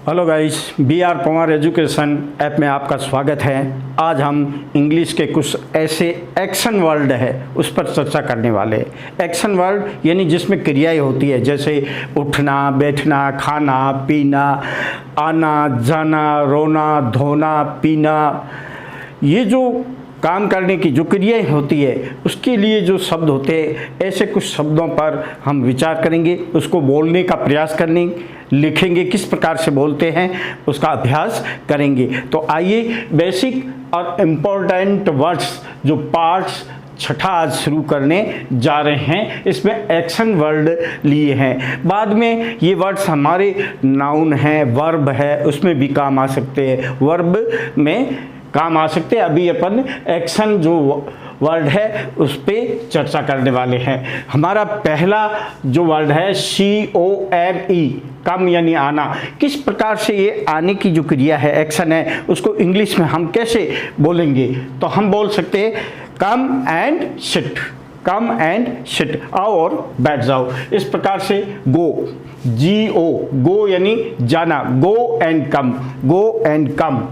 Hello guys, B R Pawar education app में आपका स्वागत है। आज हम इंग्लिश के कुछ ऐसे एक्शन वर्ड है उस पर चर्चा करने वाले। एक्शन वर्ड यानी जिसमें क्रियाएं होती है, जैसे उठना, बैठना, खाना, पीना, आना, जाना, रोना, धोना, पीना। ये जो काम करने की जो क्रियाएं होती है उसके लिए जो शब्द होते हैं, ऐसे कुछ शब्दों पर हम विचार करेंगे, उसको बोलने का प्रयास करेंगे, लिखेंगे, किस प्रकार से बोलते हैं उसका अभ्यास करेंगे। तो आइए बेसिक और इम्पोर्टेंट वर्ड्स जो पार्ट्स छठा आज शुरू करने जा रहे हैं। इसमें एक्शन वर्ड लिए हैं, बाद में ये वर्ड्स हमारे नाउन हैं, वर्ब है, उसमें भी काम आ सकते हैं, वर्ब में काम आ सकते हैं। अभी अपन एक्शन जो वर्ड है उस पर चर्चा करने वाले हैं। हमारा पहला जो वर्ड है COME, कम यानी आना। किस प्रकार से ये आने की जो क्रिया है, एक्शन है, उसको इंग्लिश में हम कैसे बोलेंगे? तो हम बोल सकते हैं come and sit, come and sit, आओ और बैठ जाओ। इस प्रकार से गो, GO, गो यानी जाना, go and come, go and come.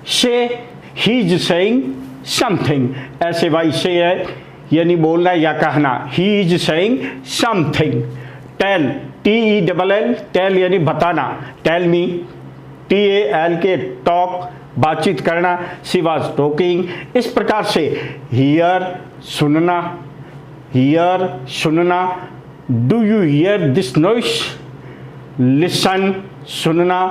से ही इज सेइंग समथिंग, ऐसे भाई से है यानी बोलना या कहना, he is saying something. Tell, TELL, tell यानी बताना, टेल मी, TAL के टॉक, बातचीत करना, शी वॉज टॉकिंग। इस प्रकार से हियर सुनना, हियर सुनना, do you here this noise, listen सुनना,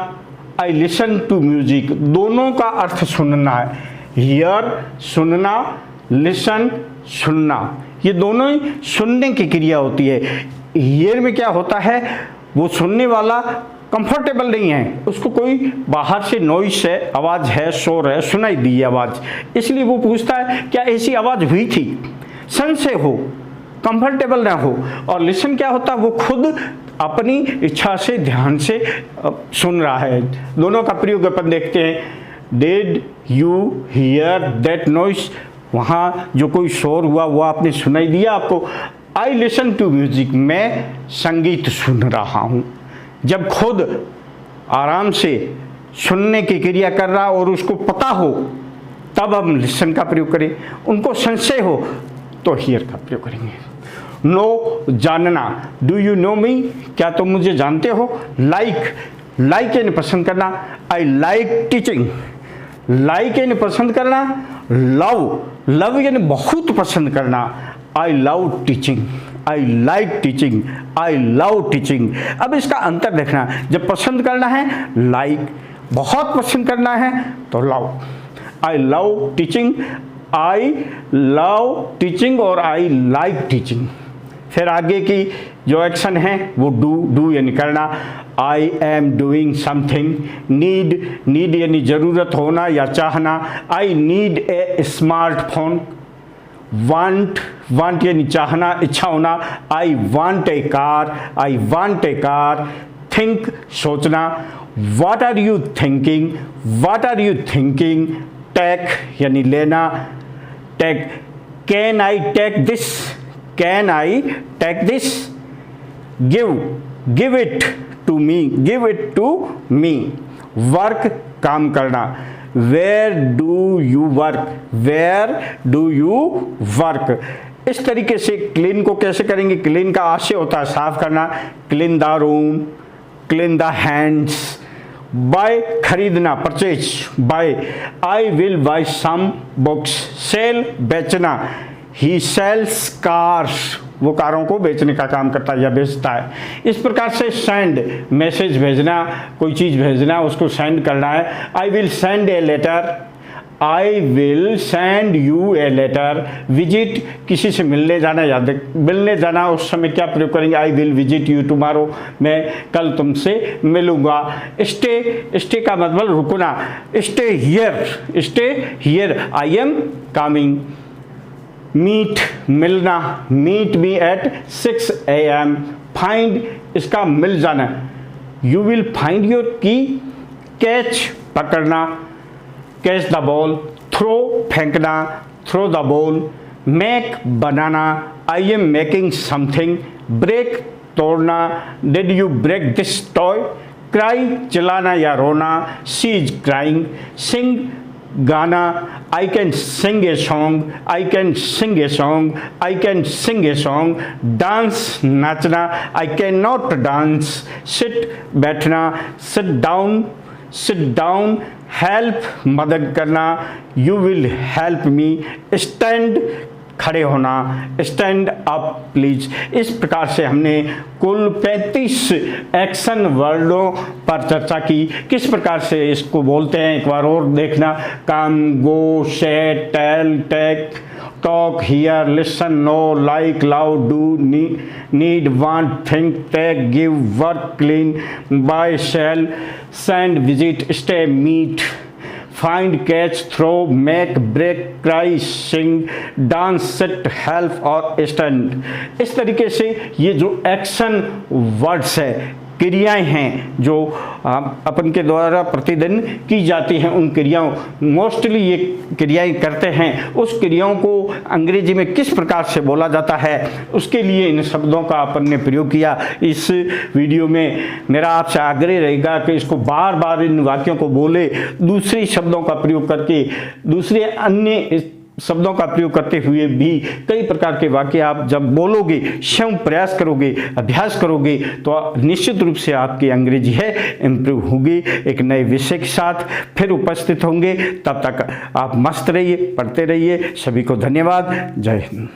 आई लिसन टू म्यूजिक। दोनों का अर्थ सुनना है, हियर सुनना, लिसन सुनना, ये दोनों ही सुनने की क्रिया होती है। हियर में क्या होता है, वो सुनने वाला कंफर्टेबल नहीं है, उसको कोई बाहर से नॉइस है, आवाज़ है, शोर है, सुनाई दी है आवाज़, इसलिए वो पूछता है क्या ऐसी आवाज़ हुई थी, संशय हो, कंफर्टेबल ना हो। और लिसन क्या होता है, वो खुद अपनी इच्छा से, ध्यान से सुन रहा है। दोनों का प्रयोग अपन देखते हैं। Did you here that noise, वहाँ जो कोई शोर हुआ वो आपने सुनाई दिया आपको। आई लिसन टू म्यूजिक, मैं संगीत सुन रहा हूँ। जब खुद आराम से सुनने की क्रिया कर रहा और उसको पता हो तब हम लिसन का प्रयोग करें, उनको संशय हो तो हियर का प्रयोग करेंगे। नो, जानना, डू यू नो मी, क्या तुम मुझे जानते हो। लाइक, लाइक यानी पसंद करना, आई लाइक टीचिंग, लाइक यानी पसंद करना। लव, लव यानी बहुत पसंद करना, I love teaching, I like teaching, I love teaching. अब इसका अंतर देखना, जब पसंद करना है लाइक, बहुत पसंद करना है तो love. I love teaching, I love teaching और आई लाइक टीचिंग। फिर आगे की जो एक्शन है वो डू, डू यानी करना। I am doing something. Need, need यानी ज़रूरत होना या चाहना, I need a smartphone. Want, want यानी चाहना, इच्छा होना, I want a car, I want a car. Think, सोचना, what are you thinking, what are you thinking. Take यानी लेना, take, can I take this, can I take this. Give, give it to me, give it to me. Work, काम करना, where do you work, where do you work. इस तरीके से clean को कैसे करेंगे, क्लीन का आशय होता है साफ करना, clean the room, clean the hands. Buy, खरीदना, purchase, buy, I will buy some books. Sell, बेचना, ही सेल्स कार्स, वो कारों को बेचने का काम करता है या बेचता है। इस प्रकार से सेंड, मैसेज भेजना, कोई चीज़ भेजना, उसको सेंड करना है। I will send a letter, I will send you a letter. Visit, किसी से मिलने जाना या मिलने जाना, उस समय क्या प्रयोग करेंगे, I will visit you tomorrow, मैं कल तुमसे मिलूंगा। स्टे, स्टे का मतलब रुकना, stay here, stay here, I am coming. Meet, मिलना, meet me at 6 AM। Find, इसका मिल जाना, you will find your key. Catch, पकड़ना, कैच द बॉल। थ्रो, फेंकना, थ्रो द बॉल। मेक, बनाना, I am making something. Break, तोड़ना, did you break this toy. Cry चिल्लाना या रोना, शी इज क्राइंग, सिंग गाना, I can sing a song, I can sing a song, I can sing a song, dance नाचना, I can not dance, sit बैठना, sit down, help मदद करना, you will help me, stand खड़े होना, stand up please. इस प्रकार से हमने कुल 35 एक्शन वर्डों पर चर्चा की। किस प्रकार से इसको बोलते हैं एक बार और देखना, come, go, say, tell, take, talk, hear, listen, know, like, loud, do, need, want, think, take, give, work, clean, buy, sell, send, visit, stay, meet, find, catch, throw, make, break, cry, sing, dance, sit, help और stand. इस तरीके से ये जो action words है, क्रियाएं हैं जो अपन के द्वारा प्रतिदिन की जाती हैं, उन क्रियाओं मोस्टली ये क्रियाएं करते हैं, उस क्रियाओं को अंग्रेजी में किस प्रकार से बोला जाता है, उसके लिए इन शब्दों का अपन ने प्रयोग किया। इस वीडियो में मेरा आपसे आग्रह रहेगा कि इसको बार बार इन वाक्यों को बोले, दूसरे शब्दों का प्रयोग करके, दूसरे अन्य शब्दों का प्रयोग करते हुए भी कई प्रकार के वाक्य आप जब बोलोगे, स्वयं प्रयास करोगे, अभ्यास करोगे, तो निश्चित रूप से आपकी अंग्रेजी है इम्प्रूव होगी। एक नए विषय के साथ फिर उपस्थित होंगे, तब तक आप मस्त रहिए, पढ़ते रहिए। सभी को धन्यवाद। जय हिंद।